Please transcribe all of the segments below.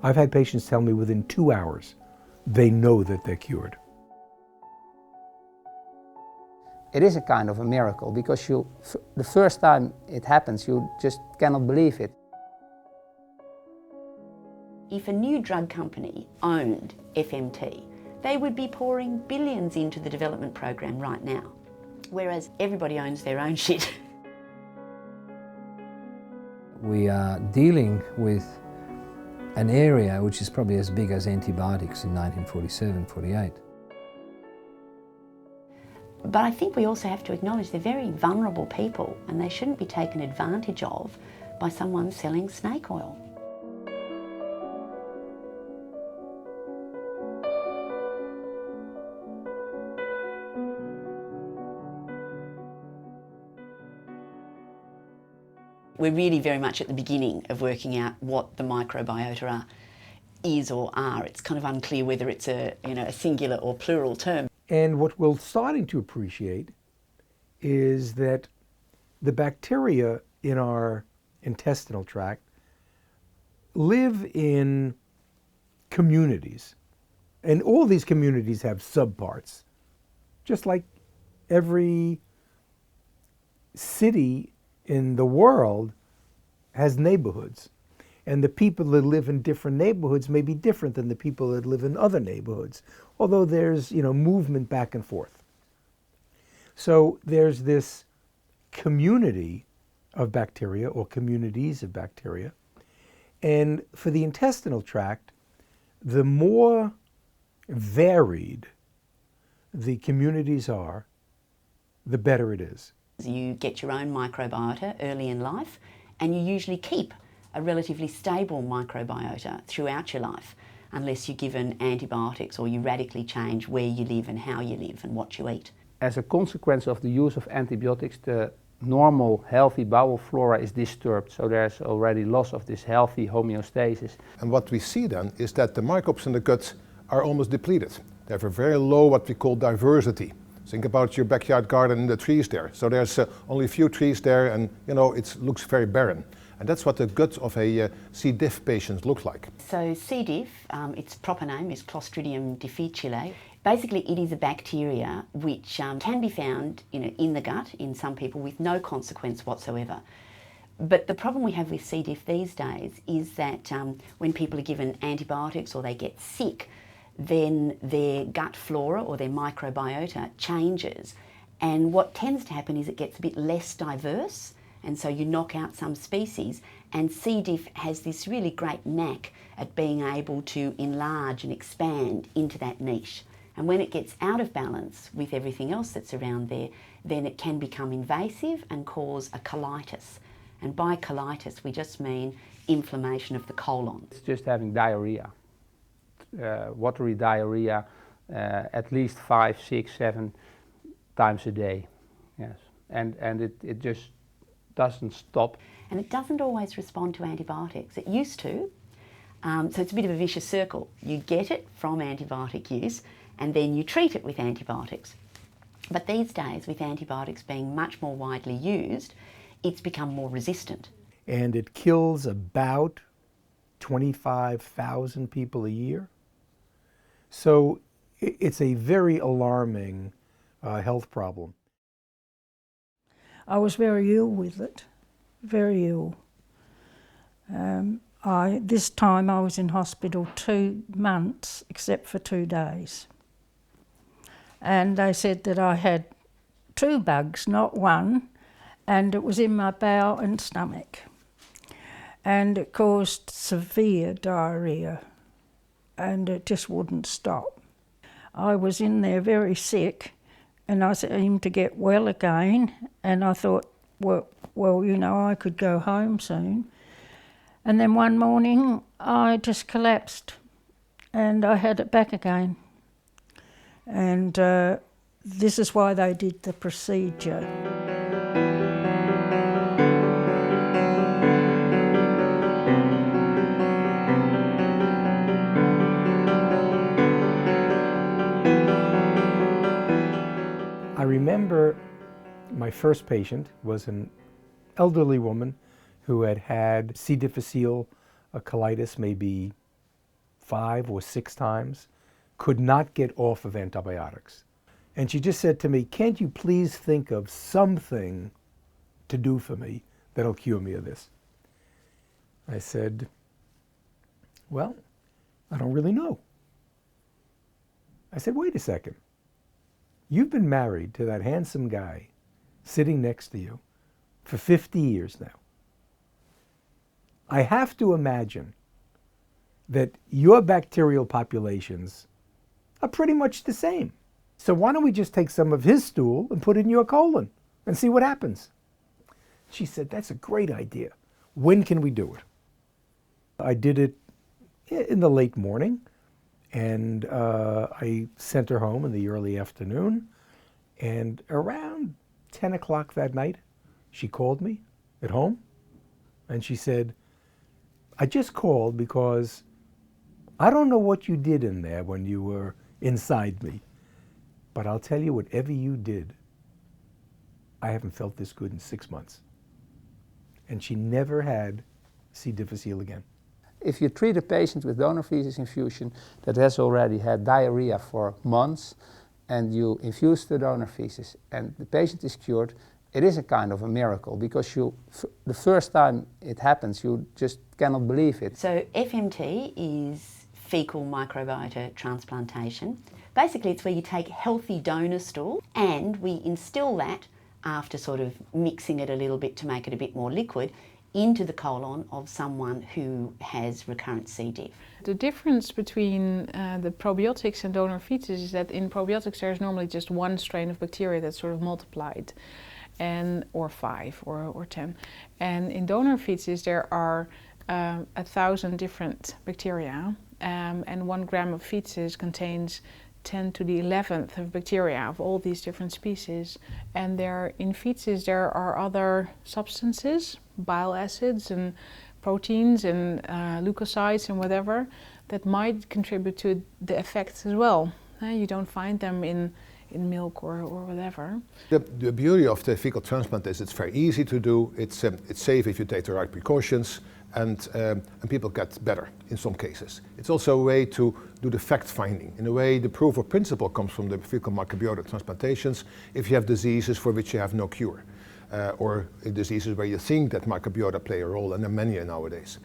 I've had patients tell me within 2 hours they know that they're cured. It is a kind of a miracle because the first time it happens, you just cannot believe it. If a new drug company owned FMT, they would be pouring billions into the development program right now, whereas everybody owns their own shit. We are dealing with an area which is probably as big as antibiotics in 1947-48. But I think we also have to acknowledge they're very vulnerable people and they shouldn't be taken advantage of by someone selling snake oil. We're really very much at the beginning of working out what the microbiota is or are. It's kind of unclear whether it's a singular or plural term. And what we're starting to appreciate is that the bacteria in our intestinal tract live in communities. And all these communities have subparts, just like every city in the world has neighborhoods. And the people that live in different neighborhoods may be different than the people that live in other neighborhoods, although there's, movement back and forth. So there's this community of bacteria or communities of bacteria. And for the intestinal tract, the more varied the communities are, the better it is. You get your own microbiota early in life, and you usually keep a relatively stable microbiota throughout your life, unless you're given antibiotics or you radically change where you live and how you live and what you eat. As a consequence of the use of antibiotics, the normal healthy bowel flora is disturbed, so there's already loss of this healthy homeostasis. And what we see then is that the microbes in the gut are almost depleted. They have a very low what we call diversity. Think about your backyard garden and the trees there. So there's only a few trees there and it looks very barren. And that's what the gut of a C. diff patient looks like. So C. diff, its proper name is Clostridium difficile. Basically it is a bacteria which can be found in the gut in some people with no consequence whatsoever. But the problem we have with C. diff these days is that when people are given antibiotics or they get sick, then their gut flora or their microbiota changes. And what tends to happen is it gets a bit less diverse, and so you knock out some species. And C. diff has this really great knack at being able to enlarge and expand into that niche. And when it gets out of balance with everything else that's around there, then it can become invasive and cause a colitis. And by colitis, we just mean inflammation of the colon. It's just having diarrhea. Watery diarrhea at least 5, 6, 7 times a day. Yes, and it just doesn't stop. And it doesn't always respond to antibiotics. It used to, so it's a bit of a vicious circle. You get it from antibiotic use and then you treat it with antibiotics. But these days, with antibiotics being much more widely used, it's become more resistant. And it kills about 25,000 people a year. So it's a very alarming health problem. I was very ill with it, very ill. This time I was in hospital 2 months, except for 2 days. And they said that I had 2 bugs, not 1, and it was in my bowel and stomach. And it caused severe diarrhoea, and it just wouldn't stop. I was in there very sick, and I seemed to get well again, and I thought, well, I could go home soon. And then one morning I just collapsed and I had it back again. And this is why they did the procedure. I remember my first patient was an elderly woman who had had C. difficile colitis maybe 5 or 6 times, could not get off of antibiotics. And she just said to me, can't you please think of something to do for me that'll cure me of this? I said, well, I don't really know. I said, wait a second. You've been married to that handsome guy sitting next to you for 50 years now. I have to imagine that your bacterial populations are pretty much the same. So why don't we just take some of his stool and put it in your colon and see what happens? She said, that's a great idea. When can we do it? I did it in the late morning, and I sent her home in the early afternoon. And around 10 o'clock that night, she called me at home, and she said, I just called because I don't know what you did in there when you were inside me, but I'll tell you, whatever you did, I haven't felt this good in 6 months. And she never had C. difficile again. If you treat a patient with donor feces infusion that has already had diarrhea for months, and you infuse the donor feces and the patient is cured, it is a kind of a miracle, because the first time it happens, you just cannot believe it. So FMT is fecal microbiota transplantation. Basically, it's where you take healthy donor stool and we instill that, after sort of mixing it a little bit to make it a bit more liquid, into the colon of someone who has recurrent C. diff. The difference between the probiotics and donor feces is that in probiotics there's normally just one strain of bacteria that's sort of multiplied, or 5 or 10. And in donor feces there are 1,000 different bacteria, and 1 gram of feces contains 10 to the 11th of bacteria of all these different species. And in feces there are other substances, bile acids and proteins and leukocytes and whatever, that might contribute to the effects as well. You don't find them in milk or whatever. The beauty of the fecal transplant is it's very easy to do, it's safe if you take the right precautions, and people get better in some cases. It's also a way to do the fact finding. In a way, the proof of principle comes from the fecal microbiota transplantations if you have diseases for which you have no cure, or diseases where you think that microbiota play a role, and there are many nowadays.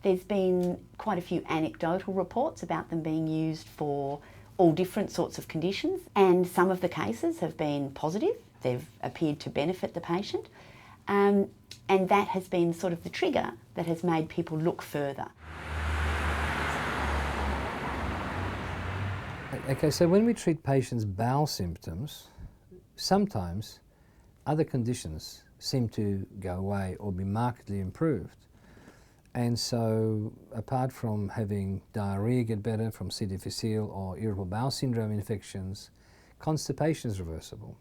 There's been quite a few anecdotal reports about them being used for all different sorts of conditions, and some of the cases have been positive. They've appeared to benefit the patient. And that has been sort of the trigger that has made people look further. Okay, so when we treat patients' bowel symptoms, sometimes other conditions seem to go away or be markedly improved. And so, apart from having diarrhea get better from C. difficile or irritable bowel syndrome infections, constipation is reversible.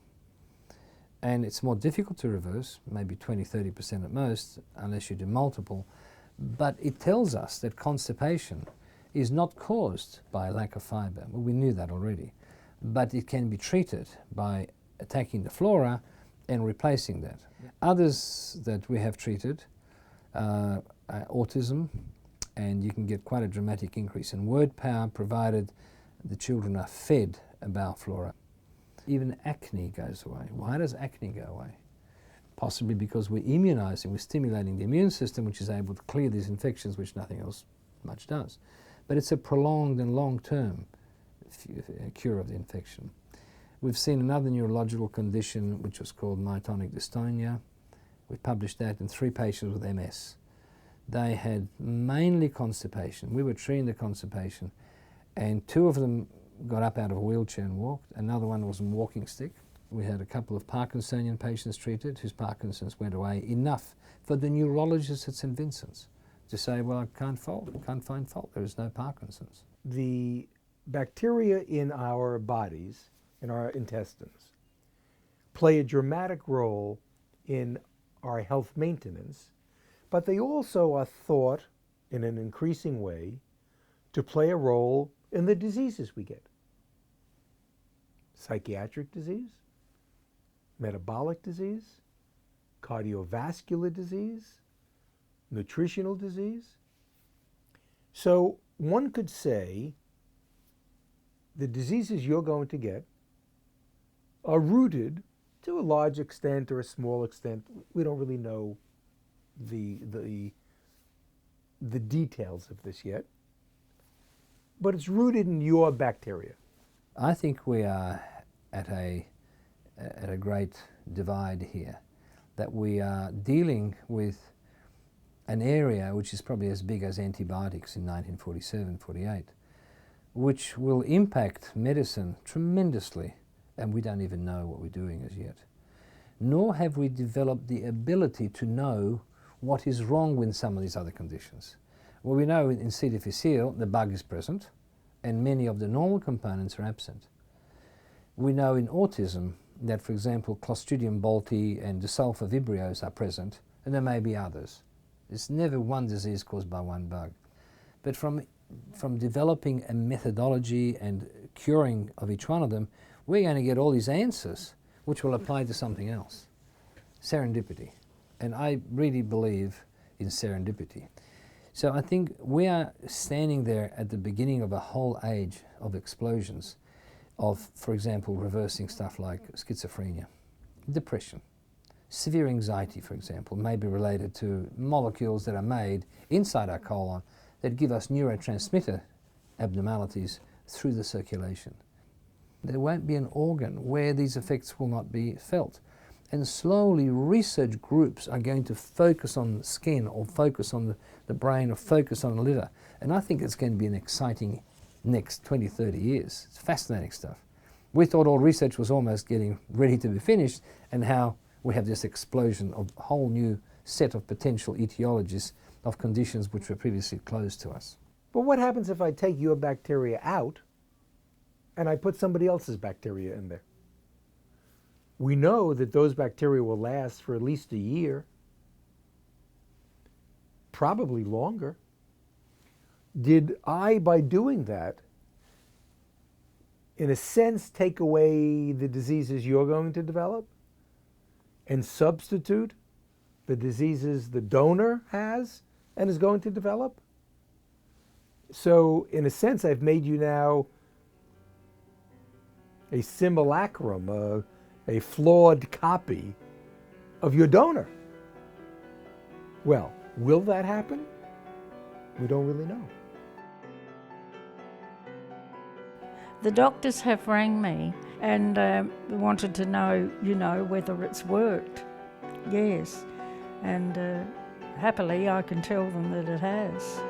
And it's more difficult to reverse, maybe 20–30% at most, unless you do multiple. But it tells us that constipation is not caused by a lack of fibre. Well, we knew that already. But it can be treated by attacking the flora and replacing that. Others that we have treated, autism, and you can get quite a dramatic increase in word power provided the children are fed a bowel flora. Even acne goes away. Why does acne go away? Possibly because we're immunizing, we're stimulating the immune system, which is able to clear these infections, which nothing else much does. But it's a prolonged and long-term cure of the infection. We've seen another neurological condition which was called myotonic dystonia. We published that in 3 patients with MS. They had mainly constipation. We were treating the constipation, and 2 of them got up out of a wheelchair and walked. Another one was on a walking stick. We had a couple of Parkinsonian patients treated whose Parkinson's went away, enough for the neurologist at St. Vincent's to say, well, I can't find fault, there is no Parkinson's. The bacteria in our bodies, in our intestines, play a dramatic role in our health maintenance, but they also are thought in an increasing way to play a role in the diseases we get. Psychiatric disease, metabolic disease, cardiovascular disease, nutritional disease. So one could say the diseases you're going to get are rooted to a large extent or a small extent. We don't really know the details of this yet, but it's rooted in your bacteria. I think we are at a great divide here, that we are dealing with an area which is probably as big as antibiotics in 1947-48, which will impact medicine tremendously, and we don't even know what we're doing as yet. Nor have we developed the ability to know what is wrong with some of these other conditions. Well, we know in C. difficile the bug is present, and many of the normal components are absent. We know in autism that, for example, Clostridium balti and Desulfa vibrios are present, and there may be others. It's never one disease caused by one bug. But from developing a methodology and curing of each one of them, we're going to get all these answers which will apply to something else. Serendipity. And I really believe in serendipity. So I think we are standing there at the beginning of a whole age of explosions of, for example, reversing stuff like schizophrenia, depression. Severe anxiety, for example, may be related to molecules that are made inside our colon that give us neurotransmitter abnormalities through the circulation. There won't be an organ where these effects will not be felt. And slowly research groups are going to focus on the skin or focus on the brain or focus on the liver. And I think it's going to be an exciting next 20, 30 years. It's fascinating stuff. We thought all research was almost getting ready to be finished, and how we have this explosion of a whole new set of potential etiologies of conditions which were previously closed to us. But what happens if I take your bacteria out and I put somebody else's bacteria in there? We know that those bacteria will last for at least a year, probably longer. Did I, by doing that, in a sense, take away the diseases you're going to develop and substitute the diseases the donor has and is going to develop? So, in a sense, I've made you now a simulacrum, a flawed copy of your donor. Well, will that happen? We don't really know. The doctors have rang me and wanted to know, whether it's worked. Yes, and happily I can tell them that it has.